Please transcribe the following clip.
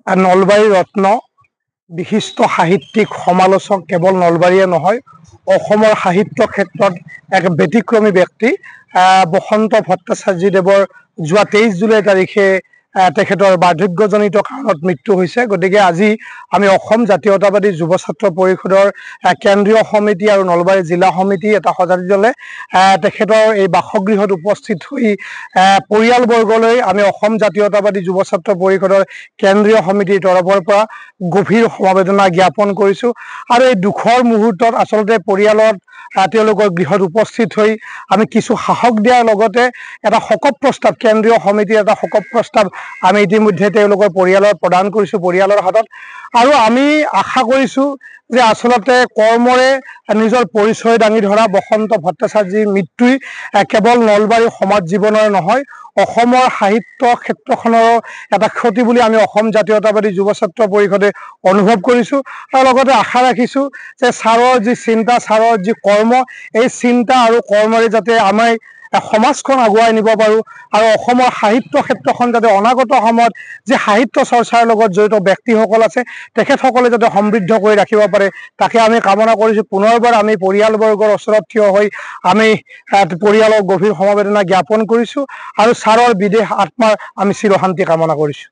নলবাৰী ৰত্ন বিশিষ্ট সাহিত্যিক সমালোচক কেৱল নলবাৰীয়ে নহয়, অসমৰ সাহিত্য ক্ষেত্ৰত এক ব্যতিক্ৰমী ব্যক্তি বসন্ত ভট্টাচাৰ্যদেৱৰ যোৱা 23 জুলাই তাৰিখে তেখেতৰ বাৰ্ধক্যজনিত কাৰণত মৃত্যু হৈছে। গতিকে আজি আমি অসম জাতীয়তাবাদী যুৱ ছাত্ৰ পৰিষদৰ কেন্দ্ৰীয় সমিতি আৰু নলবাৰী জিলা সমিতি এটা সঁজাতি দলে তেখেতৰ এই বাসগৃহত উপস্থিত হৈ পৰিয়ালবৰ্গলৈ আমি অসম জাতীয়তাবাদী যুৱ ছাত্ৰ পৰিষদৰ কেন্দ্ৰীয় সমিতিৰ তৰফৰ পৰা গভীৰ সমবেদনা জ্ঞাপন কৰিছোঁ। আৰু এই দুখৰ মুহূৰ্তত আচলতে পৰিয়ালত তেওঁলোকৰ গৃহত উপস্থিত হৈ আমি কিছু সাহস দিয়াৰ লগতে এটা শোকত প্ৰস্তাৱ, কেন্দ্ৰীয় সমিতিৰ এটা শোকত প্ৰস্তাৱ আমি ইতিমধ্যে তেওঁলোকৰ পৰিয়ালত প্ৰদান কৰিছোঁ, পৰিয়ালৰ হাতত। আৰু আমি আশা কৰিছোঁ যে আচলতে কৰ্মৰে নিজৰ পৰিচয় দাঙি ধৰা বসন্ত ভট্টাচাৰ্যৰ মৃত্যুই কেৱল নলবাৰী সমাজ জীৱনৰ নহয়, অসমৰ সাহিত্য ক্ষেত্ৰখনৰ এটা ক্ষতি বুলি আমি অসম জাতীয়তাবাদী যুৱ ছাত্ৰ পৰিষদে অনুভৱ কৰিছোঁ। আৰু লগতে আশা ৰাখিছোঁ যে ছাৰৰ যি চিন্তা, ছাৰৰ যি কৰ্ম, এই চিন্তা আৰু কৰ্মৰে যাতে আমি সমাজখন আগুৱাই নিব পাৰোঁ আৰু অসমৰ সাহিত্য ক্ষেত্ৰখন যাতে অনাগত সময়ত যি সাহিত্য চৰ্চাৰ লগত জড়িত ব্যক্তিসকল আছে তেখেতসকলে যাতে সমৃদ্ধ কৰি ৰাখিব পাৰে, তাকে আমি কামনা কৰিছোঁ। পুনৰবাৰ আমি পৰিয়ালবৰ্গৰ ওচৰত থিয় হৈ আমি পৰিয়ালৰ গভীৰ সমবেদনা জ্ঞাপন কৰিছোঁ আৰু ছাৰৰ বিদেহ আত্মাৰ আমি চিৰশান্তি কামনা কৰিছোঁ।